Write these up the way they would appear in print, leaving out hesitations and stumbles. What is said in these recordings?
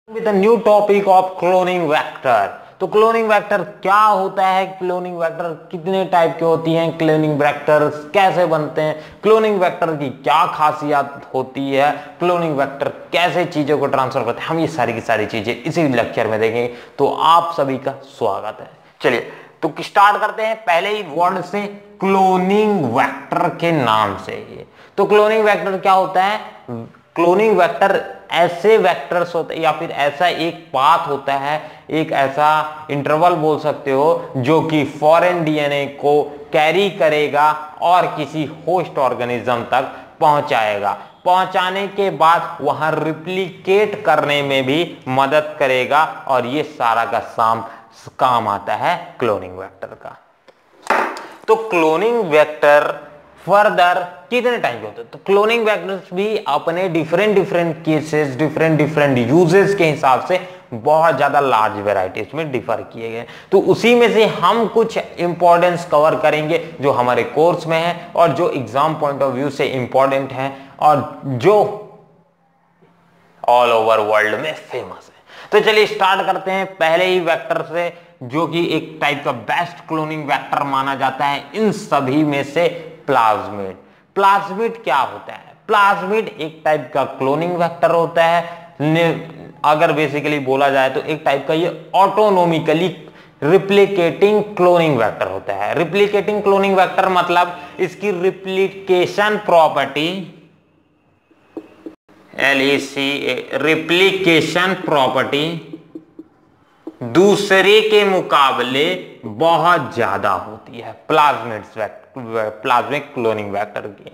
With new topic of cloning vector. तो cloning vector क्या होता है, क्लोनिंग वेक्टर कितने टाइप के होती हैं, क्लोनिंग वेक्टर कैसे बनते हैं, क्लोनिंग वेक्टर की क्या खासियत होती है, क्लोनिंग वेक्टर कैसे चीजों को ट्रांसफर करते हैं, हम ये सारी की सारी चीजें इसी लेक्चर में देखेंगे। तो आप सभी का स्वागत है। चलिए तो स्टार्ट करते हैं पहले ही वर्ड से, क्लोनिंग वेक्टर के नाम से। ये तो क्लोनिंग वेक्टर क्या होता है, क्लोनिंग वेक्टर ऐसे वेक्टर्स होते हैं या फिर ऐसा एक पाथ होता है, एक ऐसा इंटरवल बोल सकते हो जो कि फॉरेन डीएनए को कैरी करेगा और किसी होस्ट ऑर्गेनिज्म तक पहुंचाएगा। पहुंचाने के बाद वहां रिप्लिकेट करने में भी मदद करेगा और ये सारा का काम आता है क्लोनिंग वेक्टर का। तो क्लोनिंग वेक्टर फर्दर कितने टाइप के होते हैं, तो क्लोनिंग वेक्टर्स भी अपने डिफरेंट केसेस, डिफरेंट यूजेस के हिसाब से बहुत ज्यादा लार्ज वेराइटीज में डिफर किए गए। तो उसी में से हम कुछ इंपॉर्टेंस कवर करेंगे जो हमारे कोर्स में है और जो एग्जाम पॉइंट ऑफ व्यू से इंपॉर्टेंट है और जो ऑल ओवर वर्ल्ड में फेमस है। तो चलिए स्टार्ट करते हैं पहले ही वेक्टर से, जो कि एक टाइप का बेस्ट क्लोनिंग वेक्टर माना जाता है इन सभी में से, प्लाज्मिड। प्लाज्मिड क्या होता है, प्लाज्मिड एक टाइप का क्लोनिंग वेक्टर होता है। अगर बेसिकली बोला जाए तो एक टाइप का ये ऑटोनोमिकली रिप्लिकेटिंग क्लोनिंग वेक्टर होता है। रिप्लिकेटिंग क्लोनिंग वेक्टर मतलब इसकी रिप्लिकेशन प्रॉपर्टी, रिप्लिकेशन प्रॉपर्टी दूसरे के मुकाबले बहुत ज्यादा होती है प्लाज्मिक क्लोनिंग वेक्टर की।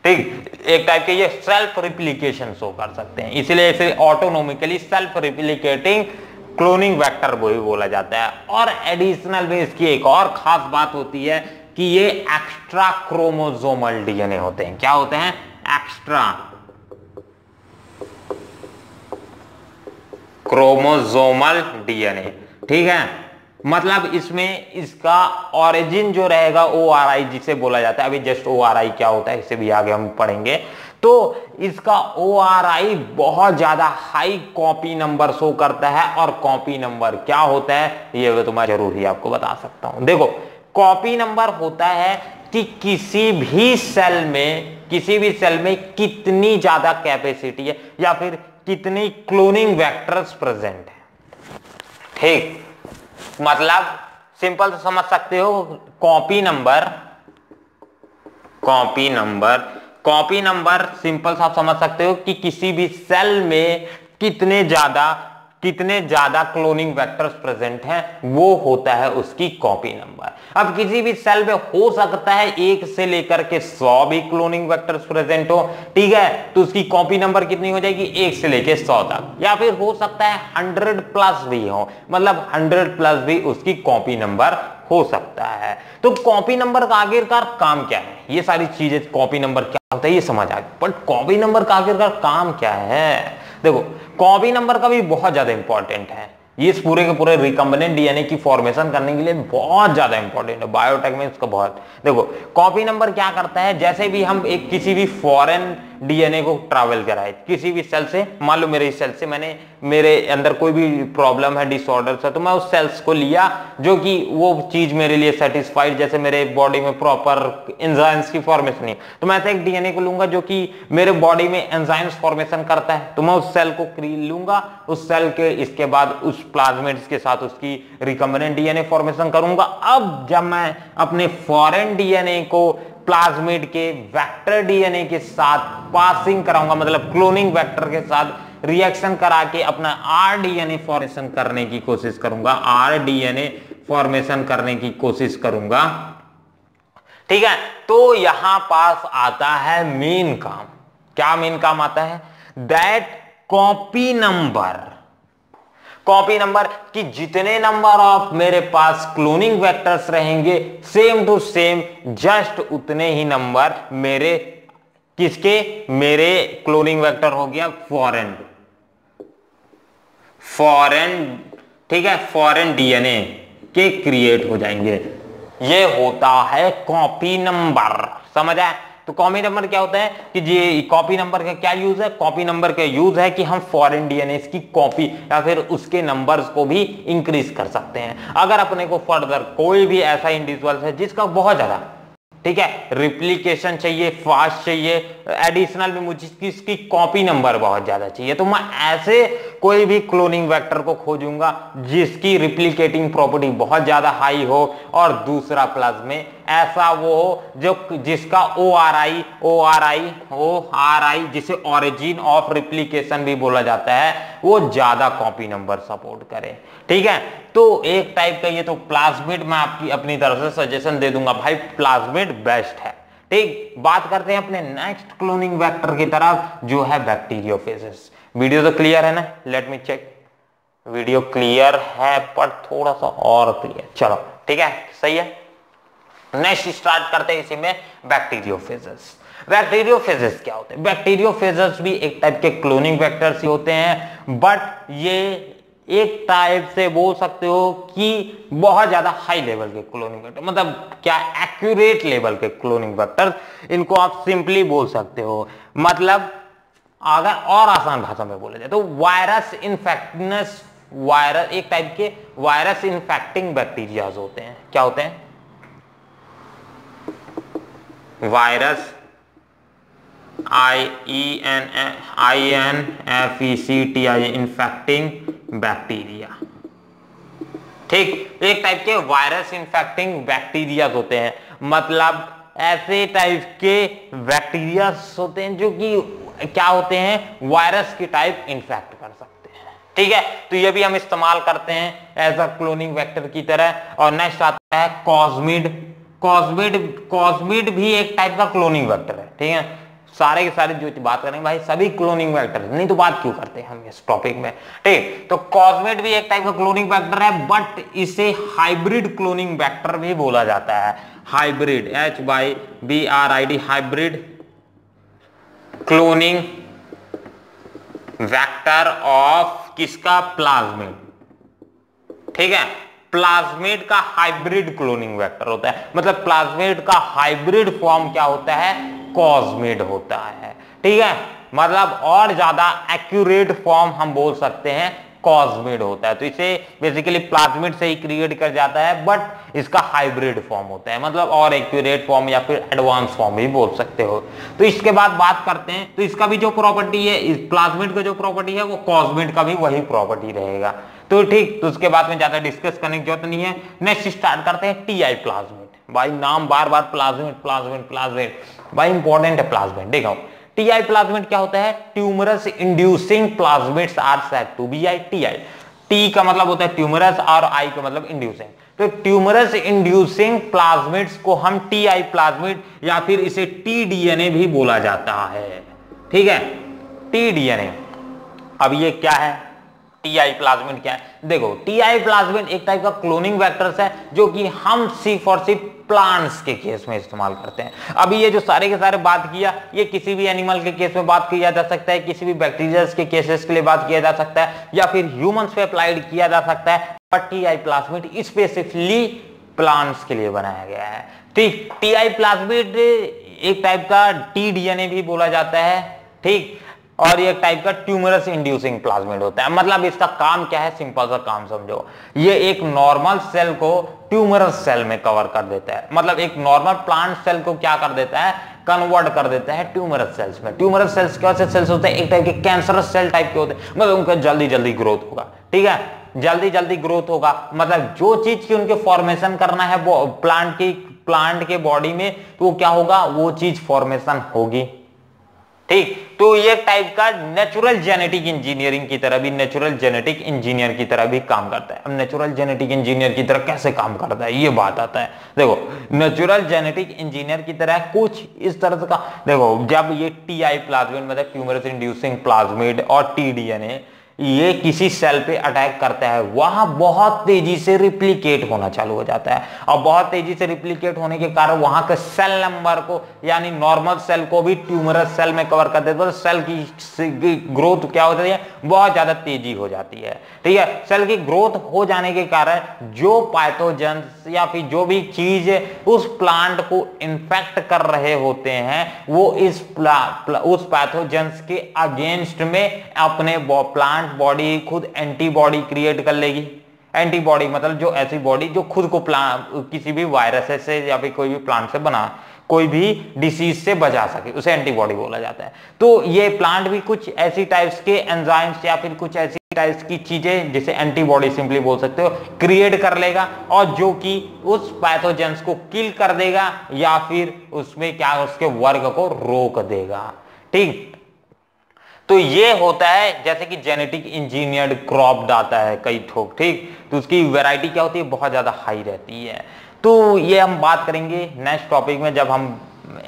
ठीक, एक टाइप के ये सेल्फ रिप्लिकेशन शो कर सकते हैं, इसलिए इसे ऑटोनोमिकली सेल्फ रिप्लिकेटिंग क्लोनिंग वेक्टर भी बोला जाता है। और एडिशनल में इसकी एक और खास बात होती है कि ये एक्स्ट्रा क्रोमोसोमल डीएनए होते हैं। क्या होते हैं, एक्स्ट्रा क्रोमोसोमल डीएनए। ठीक है, मतलब इसमें इसका ओरिजिन जो रहेगा ORI जिसे बोला जाता है, अभी जस्ट ORI क्या होता है इसे भी आगे हम पढ़ेंगे। तो इसका ORI बहुत ज्यादा हाई कॉपी नंबर शो करता है। और कॉपी नंबर क्या होता है ये तो मैं जरूर ही आपको बता सकता हूं। देखो, कॉपी नंबर होता है कि किसी भी सेल में कितनी ज्यादा कैपेसिटी है या फिर कितनी क्लोनिंग वेक्टर्स प्रेजेंट है। ठीक, मतलब सिंपल तो समझ सकते हो, कॉपी नंबर सिंपल आप समझ सकते हो कि किसी भी सेल में कितने ज्यादा क्लोनिंग वेक्टर्स प्रेजेंट हैं, वो होता है उसकी कॉपी नंबर। अब किसी भी सेल में हो सकता है 1 से लेकर के 100 भी क्लोनिंग वेक्टर्स प्रेजेंट हो। ठीक है, तो उसकी कॉपी नंबर कितनी हो जाएगी, 1 से लेकर 100 तक। या फिर हो सकता है 100 प्लस भी हो, मतलब 100 प्लस भी उसकी कॉपी नंबर हो सकता है। तो कॉपी नंबर का आखिरकार काम क्या है, ये सारी चीजें, कॉपी नंबर क्या होता है ये समझ आ गया, बट कॉपी नंबर का आखिरकार काम क्या है। देखो, कॉपी नंबर का भी बहुत ज्यादा इंपॉर्टेंट है, ये इस पूरे के पूरे रिकम्बिनेंट डीएनए की फॉर्मेशन करने के लिए बहुत ज्यादा इंपॉर्टेंट है, बायोटेक में इसका बहुत। देखो, कॉपी नंबर क्या करता है, जैसे भी हम एक किसी भी फॉरेन डीएनए को ट्रैवल कराए किसी भी सेल से, मान लो मेरे सेल से मेरे अंदर कोई भी प्रॉब्लम है, डिसऑर्डर है, तो मैं उस सेल्स को लिया जो कि वो चीज मेरे लिए सेटिस्फाइड, जैसे मेरे बॉडी में प्रॉपर एंजाइम्स की फॉर्मेशन नहीं, तो मैं ऐसे एक डीएनए को लूंगा जो कि मेरे बॉडी में एंजाइम्स फॉर्मेशन करता है, तो मैं उस सेल को लूंगा, उस सेल के इसके बाद उस प्लाज्मिड्स के साथ उसकी रिकम्बिनेंट डीएनए फॉर्मेशन करूंगा। अब जब मैं अपने फॉरेन डीएनए को प्लाज्मिड के वेक्टर डीएनए के साथ पासिंग कराऊंगा, मतलब क्लोनिंग वेक्टर के साथ रिएक्शन करा के अपना आरडीएनए फॉर्मेशन करने की कोशिश करूंगा, आरडीएनए फॉर्मेशन करने की कोशिश करूंगा। ठीक है, तो यहां पास आता है मेन काम। क्या मेन काम आता है, दैट कॉपी नंबर कि जितने नंबर ऑफ मेरे पास क्लोनिंग वेक्टर्स रहेंगे, सेम टू सेम जस्ट उतने ही नंबर मेरे क्लोनिंग वेक्टर हो गया फॉरेन, ठीक है, फॉरेन डीएनए के क्रिएट हो जाएंगे। ये होता है कॉपी नंबर, समझ आए। तो कॉपी नंबर क्या होता है कि ये कॉपी नंबर का क्या यूज है, कॉपी नंबर का यूज है कि हम फॉरेन डीएनए की कॉपी या फिर उसके नंबर्स को भी इंक्रीज कर सकते हैं। अगर अपने को फर्दर कोई भी ऐसा इंडिविजुअल है जिसका बहुत ज्यादा, ठीक है, रिप्लिकेशन चाहिए, फास्ट चाहिए, एडिशनल में मुझे इसकी कॉपी नंबर बहुत ज्यादा चाहिए, तो मैं ऐसे कोई भी क्लोनिंग वेक्टर को खोजूंगा जिसकी रिप्लिकेटिंग प्रॉपर्टी बहुत ज्यादा हाई हो और दूसरा प्लस में ऐसा वो हो जो जिसका ORI जिसे ओरिजिन ऑफ रिप्लिकेशन भी बोला जाता है, वो ज्यादा कॉपी नंबर सपोर्ट करे। ठीक है, तो एक टाइप का ये तो प्लाज्मिड मैं आपकी अपनी तरफ से सजेशन दे दूंगा भाई, प्लाज्मिड बेस्ट है। ठीक, बात करते हैं अपने नेक्स्ट क्लोनिंग वेक्टर की तरफ जो है बैक्टीरियोफेजेस। वीडियो तो क्लियर है ना, let me check, video clear है पर थोड़ा सा और क्लियर, चलो ठीक है, सही है। नेक्स्ट स्टार्ट करते हैं इसी में बैक्टीरियोफेजेस। बैक्टीरियोफेजेस क्या होते हैं? बैक्टीरियोफेजेस भी एक टाइप के क्लोनिंग वेक्टर्स ही होते हैं, बट ये एक टाइप से बोल सकते हो कि बहुत ज्यादा हाई लेवल के क्लोनिंग वेक्टर, मतलब क्या एक्यूरेट लेवल के क्लोनिंग वेक्टर, इनको आप सिंपली बोल सकते हो। मतलब अगर और आसान भाषा में बोले जाए तो वायरस इन्फेक्टनेस, वायरस एक टाइप के वायरस इन्फेक्टिंग बैक्टीरियाज होते हैं। क्या होते हैं? Virus INFECTI infecting bacteria. ठीक, एक टाइप के वायरस इन्फेक्टिंग बैक्टीरिया होते हैं, मतलब ऐसे टाइप के बैक्टीरिया होते हैं जो कि क्या होते हैं, वायरस की टाइप इन्फेक्ट कर सकते हैं। ठीक है, तो ये भी हम इस्तेमाल करते हैं एज अ क्लोनिंग वेक्टर की तरह। और नेक्स्ट आता है कॉस्मिड। कॉस्मिड भी एक टाइप का क्लोनिंग वेक्टर है। ठीक है, सारे के सारे जो बात करेंगे भाई सभी क्लोनिंग वेक्टर, नहीं तो बात क्यों करते हैं हम इस टॉपिक में। ठीक, तो कॉस्मिड भी एक टाइप का क्लोनिंग वेक्टर है, बट इसे हाइब्रिड क्लोनिंग वेक्टर भी बोला जाता है। Hybrid, HYBRID, hybrid cloning vector of किसका? प्लाज्मिड। ठीक है, प्लाज्मिड का हाइब्रिड क्लोनिंग वेक्टर होता है, मतलब प्लाज्मिड का हाइब्रिड फॉर्म क्या होता है? कॉस्मिड होता है। ठीक है, मतलब और ज्यादा एक्यूरेट फॉर्म हम बोल सकते हैं कॉस्मिड होता है। तो इसे बेसिकली प्लाज्मिड से ही क्रिएट कर जाता है, बट इसका हाइब्रिड फॉर्म होता है, मतलब और एक्यूरेट फॉर्म या फिर एडवांस फॉर्म भी बोल सकते हो। तो इसके बाद बात करते हैं, तो इसका भी जो प्रॉपर्टी है, इस प्लाज्मिड का जो प्रॉपर्टी है वो कॉस्मिड का भी वही प्रॉपर्टी रहेगा। तो ठीक, तो उसके बाद में ज्यादा डिस्कस करने की जरूरत नहीं है। नेक्स्ट स्टार्ट करते हैं TI प्लाज्मिड। भाई नाम बार बार प्लाज्मिड भाई इंपॉर्टेंट है प्लाज्मिड। देखो TI प्लाज्मिड क्या होता है? Tumorous inducing plasmids are said to be TI। T का मतलब होता है ट्यूमरस और I का मतलब इंड्यूसिंग। तो ट्यूमरस इंड्यूसिंग प्लाज्मिड्स को हम TI प्लाज्मिड या फिर इसे TDNA भी बोला जाता है। ठीक है, TDNA। अब ये क्या है? TI प्लाज्मिड क्या है? देखो TI प्लाज्मिड एक टाइप का क्लोनिंग वेक्टर्स है जो कि हम सिर्फ और सिर्फ प्लांट्स के केस में इस्तेमाल करते हैं। अभी ये जो सारे के सारे बात किया, ये किसी भी एनिमल के केस में बात किया जा सकता है, किसी भी बैक्टीरिया के केसेस के लिए बात किया जा सकता है, या फिर ह्यूमंस पे अप्लाइड किया जा सकता है। पर TI प्लाज्मिड स्पेसिफिकली प्लांट्स के लिए बनाया गया है। ठीक, TI प्लाज्मिड एक टाइप का TDNA भी बोला जाता है। ठीक, और ये एक टाइप का ट्यूमरस इंड्यूसिंग प्लाज्मिड होता है। मतलब इसका काम क्या है? सिंपल सा काम समझो, ये एक नॉर्मल सेल को ट्यूमरस सेल में कवर कर देता है। मतलब एक नॉर्मल प्लांट सेल को क्या कर देता है? कन्वर्ट कर देता है ट्यूमरस सेल्स में। ट्यूमरस सेल्स कैसे सेल्स होते हैं? एक टाइप के कैंसरस सेल टाइप के होते हैं, मतलब उनका जल्दी जल्दी ग्रोथ होगा। ठीक है, जल्दी जल्दी ग्रोथ होगा, मतलब जो चीज की उनके फॉर्मेशन करना है वो प्लांट के बॉडी में, तो वो क्या होगा? वो चीज फॉर्मेशन होगी। ठीक, तो ये टाइप का नेचुरल जेनेटिक इंजीनियरिंग की तरह भी, नेचुरल जेनेटिक इंजीनियर की तरह भी काम करता है। अब नेचुरल जेनेटिक इंजीनियर की तरह कैसे काम करता है ये बात आता है। देखो नेचुरल जेनेटिक इंजीनियर की तरह कुछ इस तरह का, देखो जब ये TI प्लाज्मिड मतलब ट्यूमरस इंड्यूसिंग प्लाज्मिड और TDNA ये किसी सेल पे अटैक करता है वहां बहुत तेजी से रिप्लिकेट होना चालू हो जाता है, और बहुत तेजी से रिप्लिकेट होने के कारण वहां के सेल नंबर को यानी नॉर्मल सेल को भी ट्यूमरस सेल में कवर कर देता है। तो सेल की ग्रोथ क्या होती है, बहुत ज्यादा तेजी हो जाती है। ठीक है, सेल की ग्रोथ हो जाने के कारण जो पैथोजन या फिर जो भी चीज उस प्लांट को इन्फेक्ट कर रहे होते हैं वो उस पैथोजेंस के अगेंस्ट में अपने प्लांट बॉडी खुद एंटीबॉडी क्रिएट कर लेगी। एंटीबॉडी मतलब जो ऐसी बॉडी जो खुद को किसी भी वायरस से या फिर कोई भी प्लांट से बना कोई भी डिसीज से बचा सके, उसे एंटीबॉडी बोला जाता है। तो ये प्लांट भी कुछ ऐसी टाइप्स के एंजाइम्स या फिर कुछ ऐसी टाइप्स की चीजें जिसे एंटीबॉडी सिंपली बोल सकते हो क्रिएट कर लेगा, और जो कि उस पैथोजेंस को किल कर देगा या फिर उसमें क्या उसके वर्क को रोक देगा। ठीक, तो ये होता है जैसे कि जेनेटिक इंजीनियर्ड क्रॉप आता है कई ठोक। ठीक, तो उसकी वैरायटी क्या होती है, बहुत ज्यादा हाई रहती है। तो ये हम बात करेंगे नेक्स्ट टॉपिक में, जब हम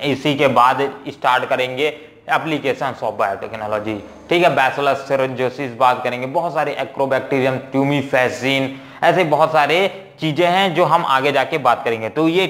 इसी के बाद स्टार्ट करेंगे एप्लीकेशंस ऑफ बायोटेक्नोलॉजी। ठीक है, बैसिलस सीरोंजोसिस बात करेंगे, बहुत सारे एक्रोबैक्टीरियम, ट्यूमीफेसिन, ऐसे बहुत सारे चीजें हैं जो हम आगे जाके बात करेंगे। तो ये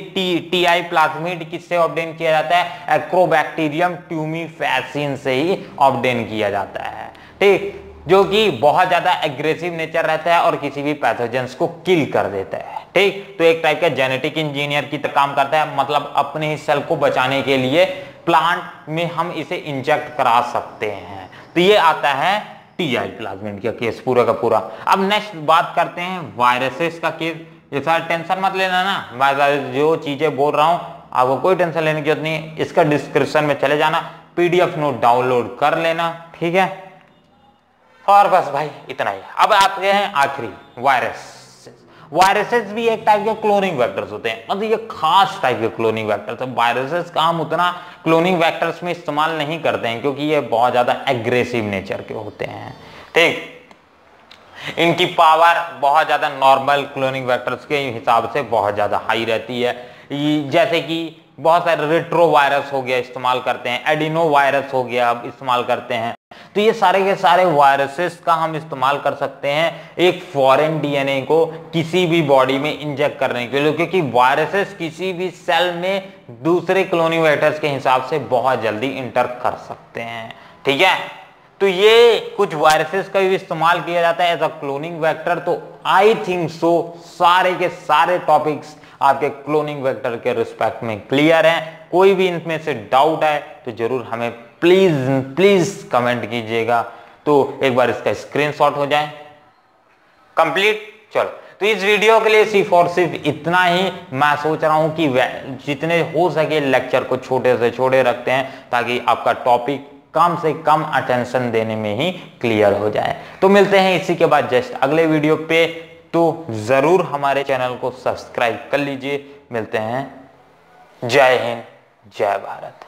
टीआई प्लाज्मिड किससे ऑब्टेन किया जाता है, एक्रोबैक्टीरियम ट्यूमीफेसिन से ही ऑब्टेन किया जाता है। ठीक, जो कि बहुत ज्यादा एग्रेसिव नेचर रहता है और किसी भी पैथोजेंस को किल कर देता है। ठीक, तो एक टाइप का जेनेटिक इंजीनियर की तरह काम करता है, मतलब अपने ही सेल को बचाने के लिए प्लांट में हम इसे इंजेक्ट करा सकते हैं। तो ये आता है टीआई प्लाज्मिड का केस पूरा का पूरा। अब नेक्स्ट बात करते हैं वायरसेस का केस। ये सारा टेंशन मत लेना ना, मैं जो चीजें बोल रहा हूं आपको कोई टेंशन लेने की जरूरत नहीं है, इसका डिस्क्रिप्शन में चले जाना, पीडीएफ नोट डाउनलोड कर लेना। ठीक है, और बस भाई इतना ही। अब आते हैं आखिरी वायरस। वायरसेस भी एक टाइप के क्लोनिंग वेक्टर्स होते हैं, मतलब ये खास टाइप के क्लोनिंग वेक्टर्स है। वायरसेस का हम उतना क्लोनिंग वेक्टर्स में इस्तेमाल नहीं करते हैं क्योंकि ये बहुत ज्यादा एग्रेसिव नेचर के होते हैं। ठीक, इनकी पावर बहुत ज्यादा नॉर्मल क्लोनिंग वेक्टर्स के हिसाब से बहुत ज्यादा हाई रहती है। जैसे कि बहुत सारे रेट्रो वायरस हो गया इस्तेमाल करते हैं, एडिनो वायरस हो गया अब इस्तेमाल करते हैं। तो ये सारे के सारे वायरसेस का हम इस्तेमाल कर सकते हैं एक फॉरेन डीएनए को किसी भी बॉडी में इंजेक्ट करने के लिए, क्योंकि वायरसेस किसी भी सेल में दूसरे क्लोनिंग वेक्टर्स के हिसाब से बहुत जल्दी इंटर कर सकते हैं। ठीक है, तो ये कुछ वायरसेस का भी इस्तेमाल किया जाता है एज अ क्लोनिंग वेक्टर। तो आई थिंक सो सारे के सारे टॉपिक्स आपके क्लोनिंग वेक्टर के रिस्पेक्ट में क्लियर हैं। कोई भी इनमें से डाउट है तो जरूर हमें प्लीज कमेंट कीजिएगा, तो एक बार इसका स्क्रीनशॉट हो जाए कंप्लीट। चलो, तो इस वीडियो के लिए सिर्फ और सिर्फ इतना ही। मैं सोच रहा हूं कि जितने हो सके लेक्चर को छोटे से छोटे रखते हैं ताकि आपका टॉपिक कम से कम अटेंशन देने में ही क्लियर हो जाए। तो मिलते हैं इसी के बाद जस्ट अगले वीडियो पे, तो जरूर हमारे चैनल को सब्सक्राइब कर लीजिए। मिलते हैं, जय हिंद, जय भारत।